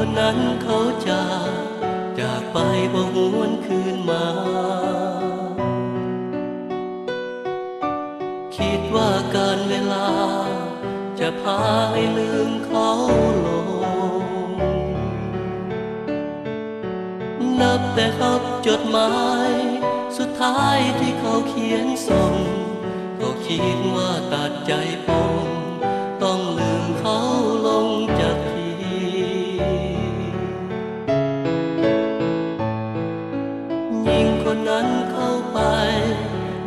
คนนั้นเขาจากไปบ่หวนคืนมาคิดว่าการเวลาจะพาให้ลืมเขาลงนับแต่ครับจดหมายสุดท้ายที่เขาเขียนส่งก็คิดว่าตัดใจผมต้องลืมเขาลงจากทียิงคนนั้นเข้าไป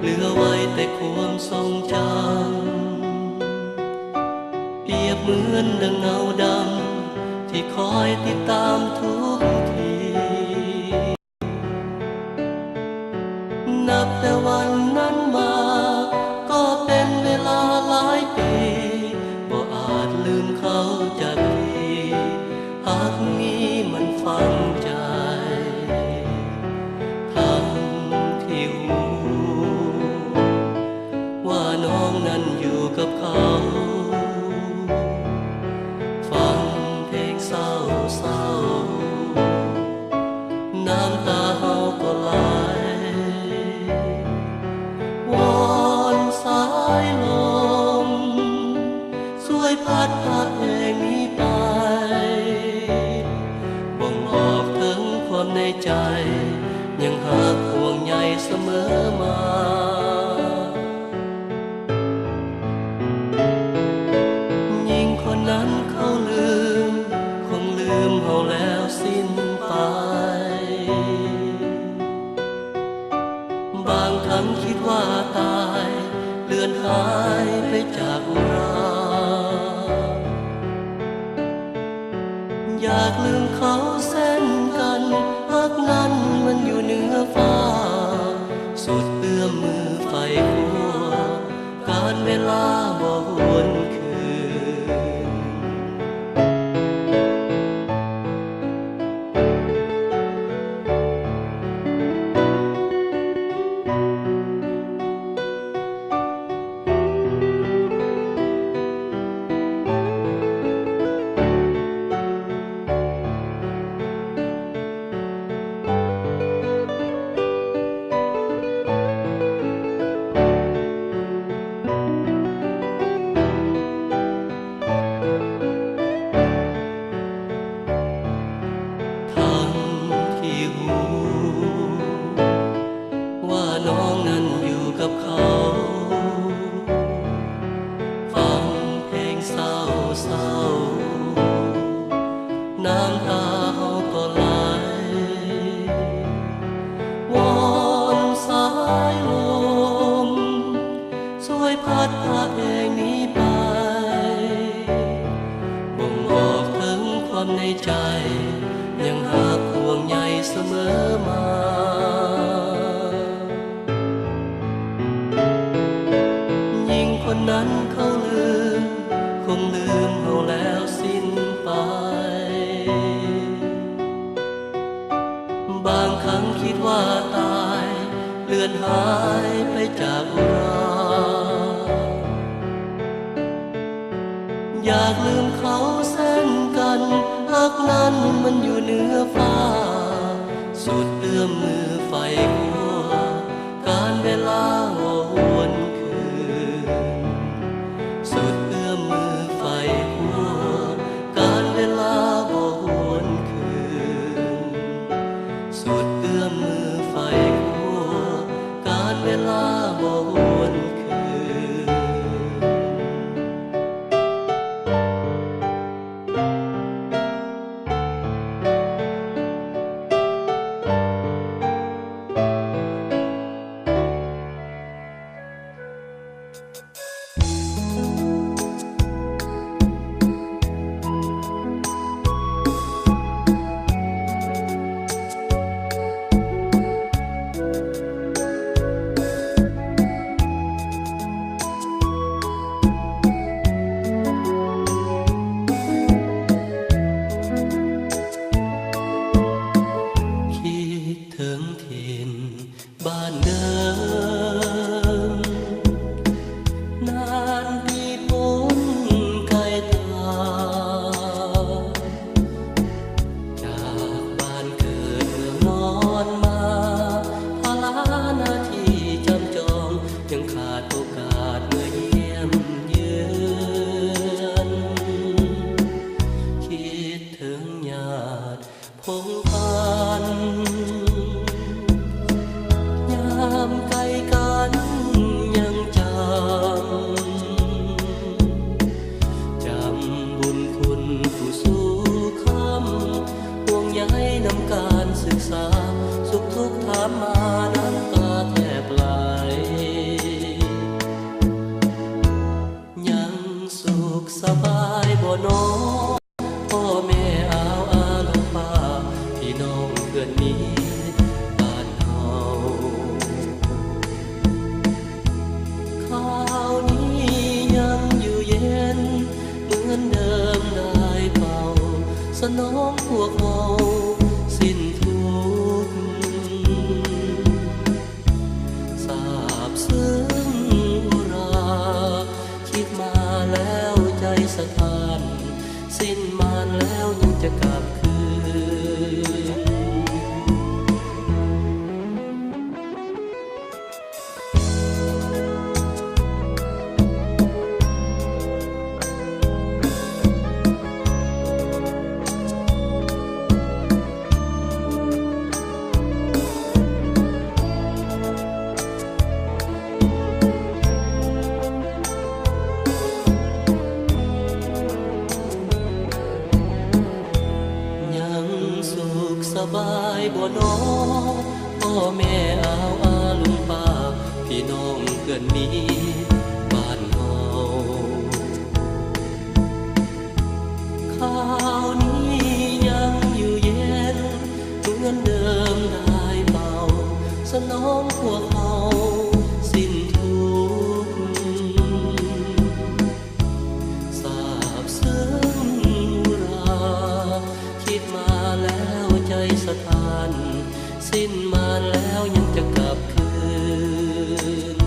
เหลือไว้แต่ความทรงจำเปรียบเหมือนดังเงาดำที่คอยติดตามทุกทีนับแต่วันนั้นมาก็เป็นเวลาหลายปีบ่อาจลืมเขาจากทีหากนี้มันฝังใจทั้งที่รู้ว่าน้องนั้นอยู่กับเขาฟังเพลงเศร้าเศร้าน้ำตาเฮาก็ไหลวอนสายลมช่วยพัดพาเพลงนี้ไปบ่งบอกถึงความในใจยังหาห่วงใยเสมอมายิ่งคนนั้นเขาลืมคงลืมเฮาแล้วสิ้นไปบางครั้งคิดว่าตายเลือนหายไปจากเราอยากลืมเขาเส้นกันพักนั้นมันอยู่เหนือฟ้าสุดเอื้อมมือไฟขัวการเวลาบ่หวนคืนว่าน้องนั้นอยู่กับเขาฟังเพลงเศร้าเศร้าน้ำตาเฮาก็ไหลวอนสายลมช่วยพัดพาเพลงนี้ไปบ่งบอกถึงความในใจยังหาห่วงใยเสมอมายิ่งคนนั้นเขาลืมคงลืมเฮาแล้วสิ้นไปบางครั้งคิดว่าตายเลือนหายไปจากเราอยากลืมเขาเส้นกันหากนั้นมันอยู่เหนือฟ้าสุดเอื้อมมือไฟขัวการเวลาบ่หวนคืนสุดเอื้อมมือไฟขัวการเวลาบ่หวนคืนสุดเอื้อมมือไฟขัวการเวลาบ่หวนคืน คงพันยามไกลกันยังจำบุญคุณผู้สู่คำห่วงใยนำการศึกษาสุขทุกข์ถามมาน้ำตาแทบไหลยังสุขสบายบ่น้อพ่อแม่อาวอาลูกป้าพี่น้องเพื่อนนี้บ้านเฮาข้าวนี้ยังอยู่เย็นเหมือนเดิมได้เป่าสนองพวกเราสิ้นทุกข์ทราบซึ้งอุราคิดมาแล้วใจสะท้านสิ้นมานแล้วยังจะกลับคืนยังสุขสบายบ่น้อพ่อแม่อาวอาลุงป้าพี่น้องเพื่อนนี้บ้านเฮาข้าวนี้ยังอยู่เย็นเหมือนเดิมได้เบาสนองพวกเขาสิ้นทุกข์ทราบซึ้งอุราคิดมาแล้วใจสะท้านสิ้นมาแล้วยังจะกลับคืน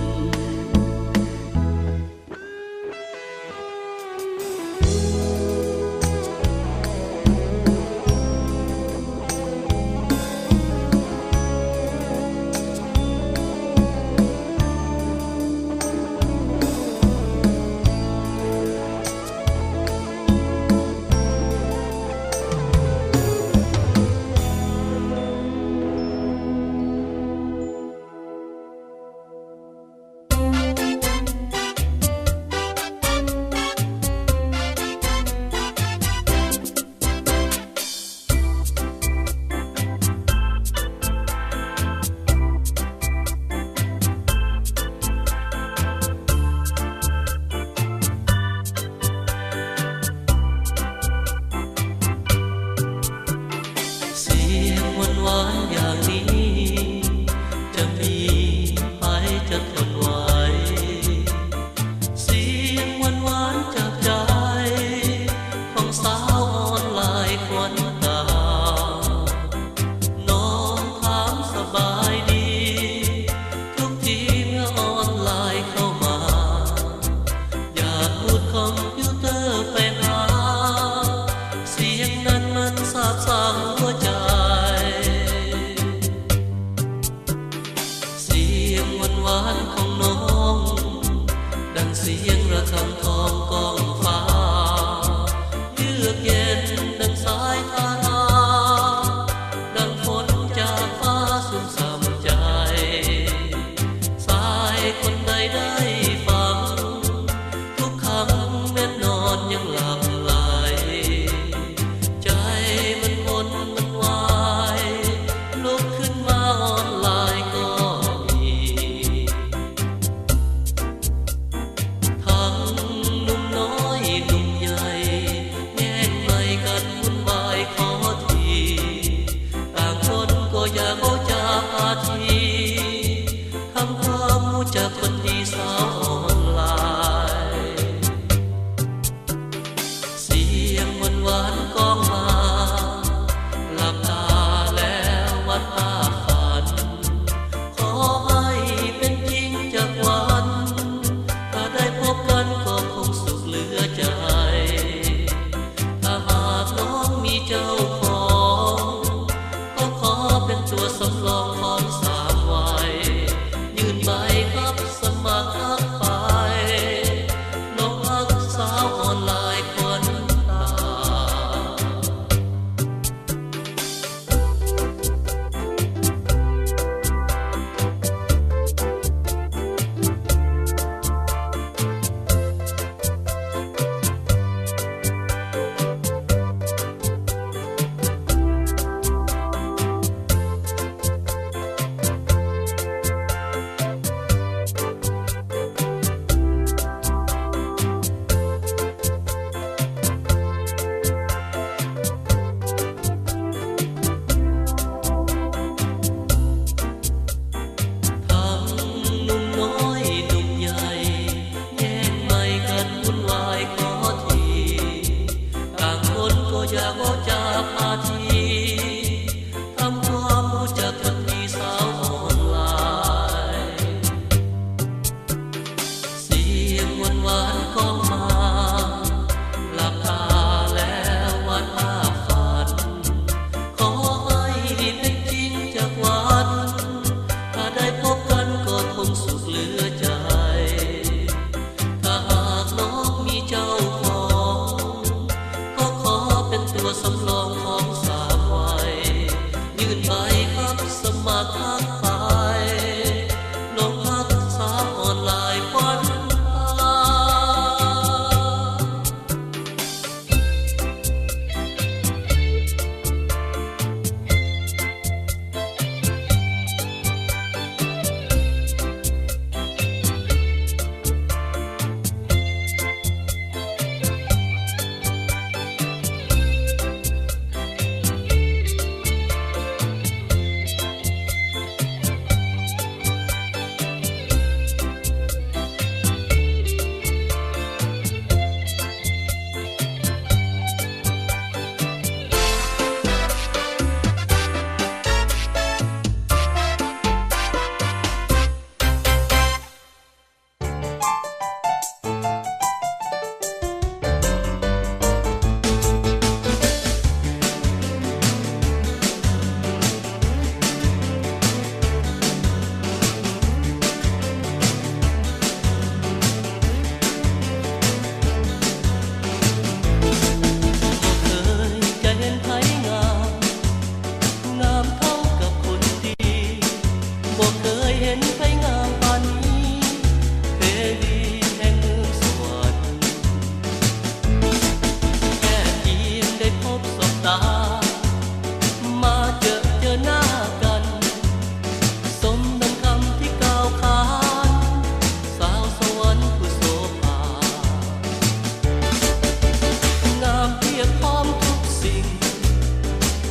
ตามาเจอหน้ากันสมดังคำที่กล่าวขานสาวสวรรค์ผู้โสภางามเพียบพร้อมทุกสิ่ง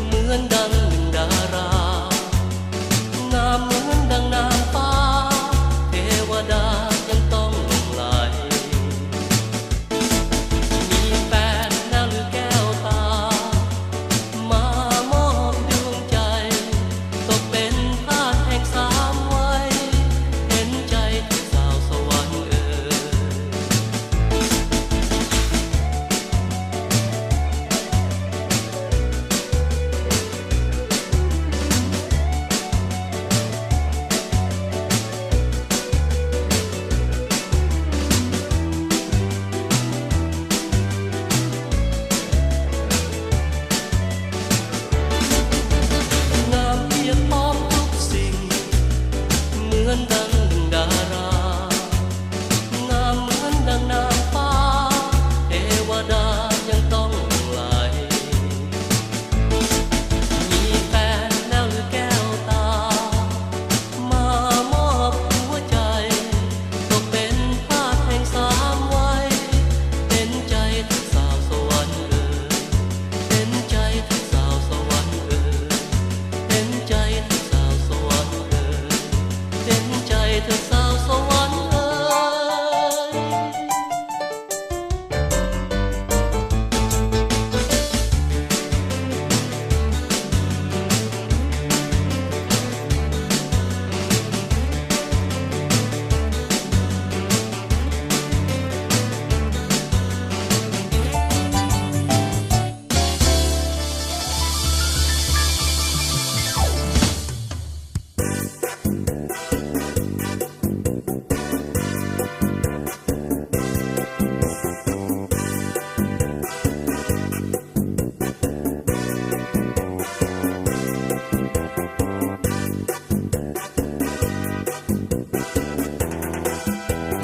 เหมือนดังหนึ่งดารางามเหมือนดังนางฟ้าเทวดายังต้องหลงไหลมีแฟนแล้วหรือแก้วตามามอบดวงใจตกเป็นทาสแห่งสามวัยเห็นใจที่สาวสวรรค์งามเพียบพร้อมทุกสิ่งเหมือนดังหนึ่งดารางามเหมือนดังนางฟ้าเทวดายังต้องหลงไหลมีแฟนแล้วหรือแก้วตามามอบหัวใจตกเป็นทาสแห่งสามวัยเห็นใจที่สาวสวรรค์เห็นใจที่สาวสวรรค์เห็นใจที่สาวสวรรค์เห็นใจที่สาวสวรรค์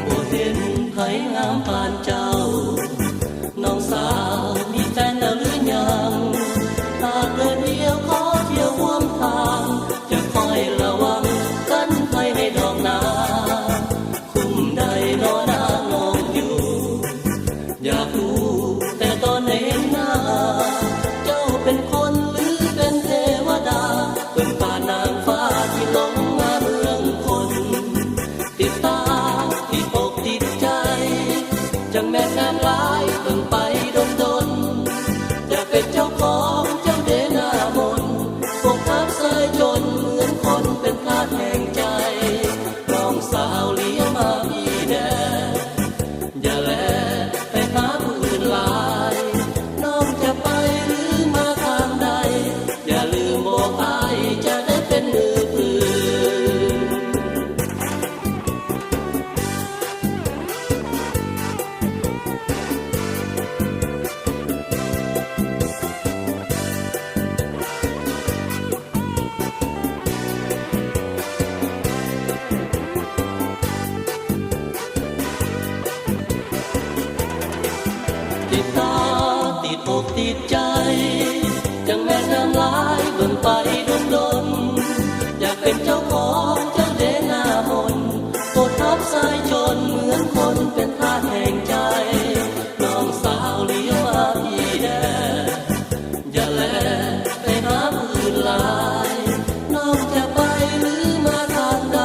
บ่เห็นไผงามปานเจ้าน้องสาวมีแฟนแล้วหรือยังหากเดินเดียวขอเที่ยวร่วมทางจะคอยระวังกันภัยให้ดอกนาคุ้มใดนอนนางนอนอยู่อยากรู้แต่ตอนเห็นหน้าเจ้าเป็นคนหรือเป็นเทวดาเป็นป่านางฟ้าที่ลงมาเมืองคนติดตาติดอกติดใจจังแม่นงามหลายเพิ่งไปดนจะเป็นเจ้าของเจ้าเดนามนพวกทับเสยจนเหมือนคนเป็นทาสแห่งใจน้องสาวเลี้ยงมาพี่แดอย่าแลไปหาผู้อื่นหลายน้องจะไปหรือมาทางใดอย่าลืมบอกอ้ายจะได้เป็นมือปืน ติดตาติดอกติดใจจังแม่นงามหลายเบิ่งไปดนอยากเป็นเจ้าของเจ้าเดนามนกดทับสายชนเหมือนคนเป็นทาสแห่งใจน้องสาวเลี้ยวมาพี่แดอย่าแลไปหาผู้อื่นหลายน้องจะไปหรือมาทางใด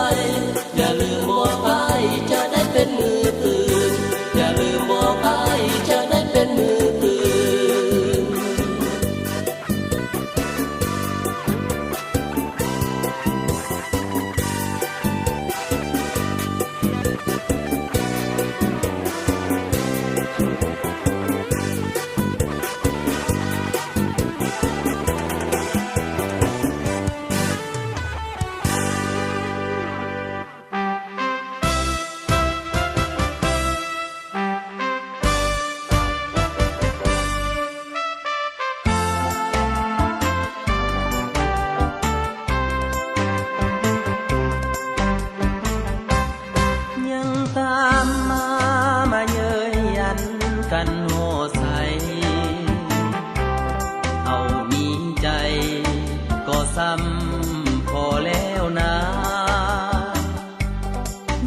อย่าลืมบอกอ้ายจะได้เป็นมือปืนอย่าลืมบอกอ้ายจะได้เป็นมือปืน เ ซ้ำพอแล้วนะ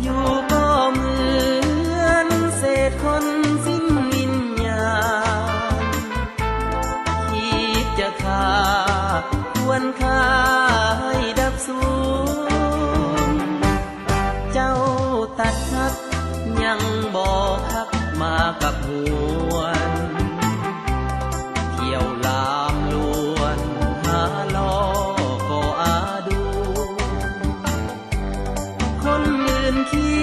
อยู่ก็เหมือนเศษคนสิ้นวิญญาณคิดจะฆ่าควรฆ่าให้ดับสูญเจ้าตัดทักยังบอกคักมากับหวนเที่ยวลามลวนหาล้อก็อาดูคนอื่นคิ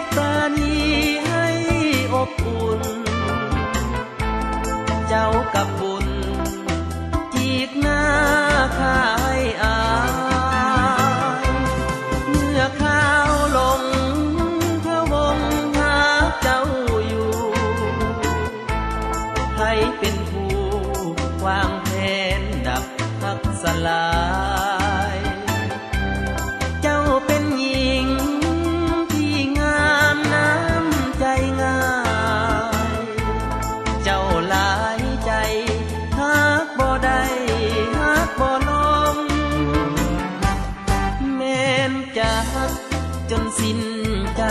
ดปราณีให้อบอุ่นเจ้ากับบุญจีกหน้าข้าให้อายเมื่อข้าวลงพะวงหาเจ้าอยู่ให้เป็นผู้วางแผนดับพักสลายเจ้าเป็นหญิงที่งามน้ำใจง่ายเจ้าหลายใจฮักบ่ได้ฮักบ่ลงแม้นจะฮักจนสิ้นใจ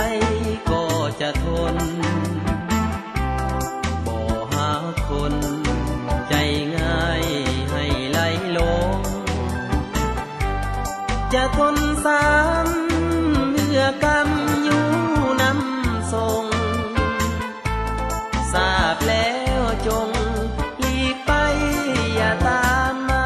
ก็จะทนบ่หาคนใจง่ายให้ไหลลงจะทนสามเมื่อกรรมอยู่นำทรงทราบแล้วจงหลีกไปอย่าตามมา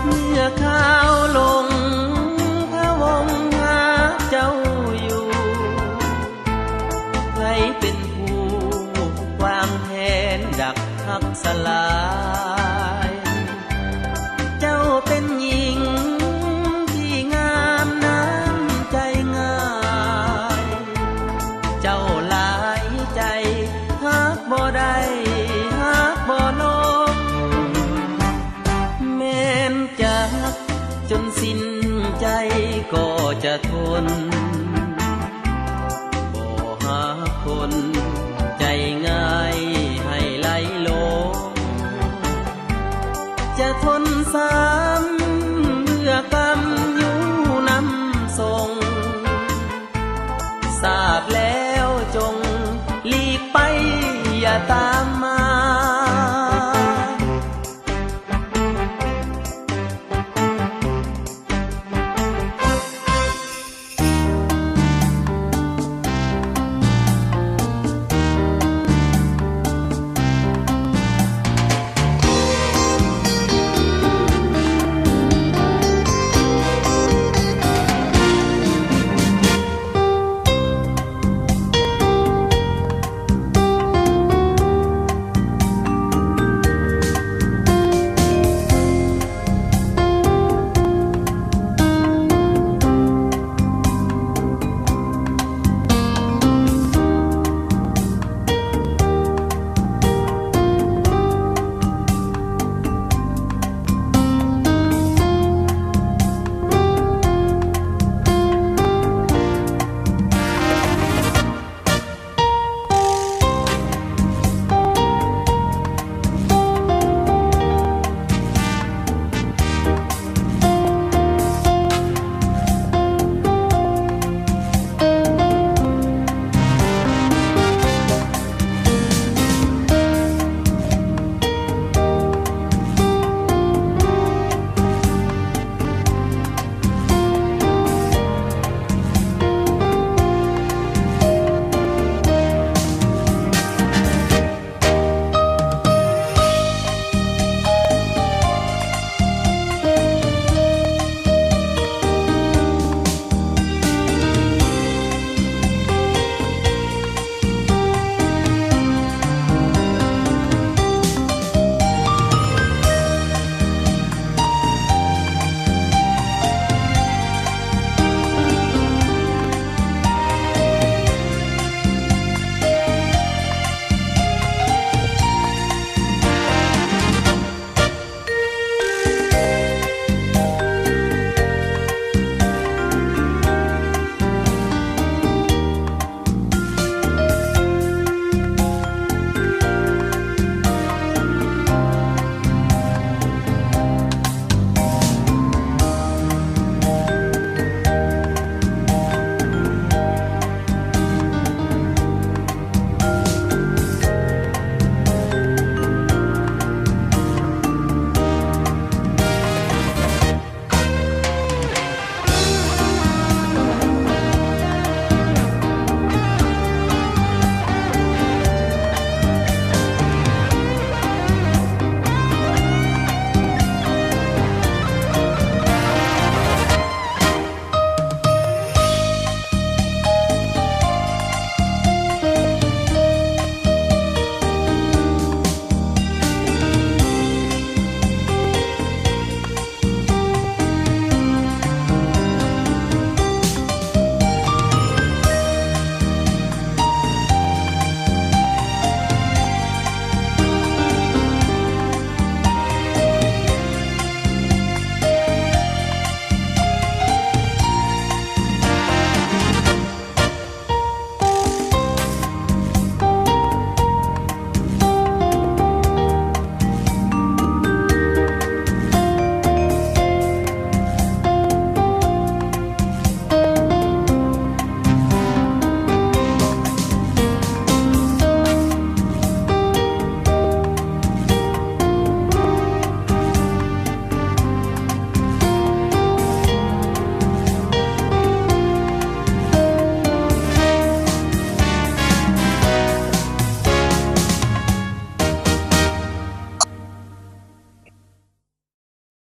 เมื่อข้าวลงพะวงหาเจ้าอยู่ใครเป็นผู้วางแผนดักหักสลายเจ้าเป็นหญิงที่งามน้ำใจง่ายเจ้าหลายใจฮักบ่ได้ฮักบ่ลงแม้นจะฮักจนสิ้นใจก็จะทนบ่หาคนใจง่ายให้ไหลลงจะทนซ้ำเมื่อกรรมอยู่นำทรงทราบแล้วจงหลีกไปอย่าตาม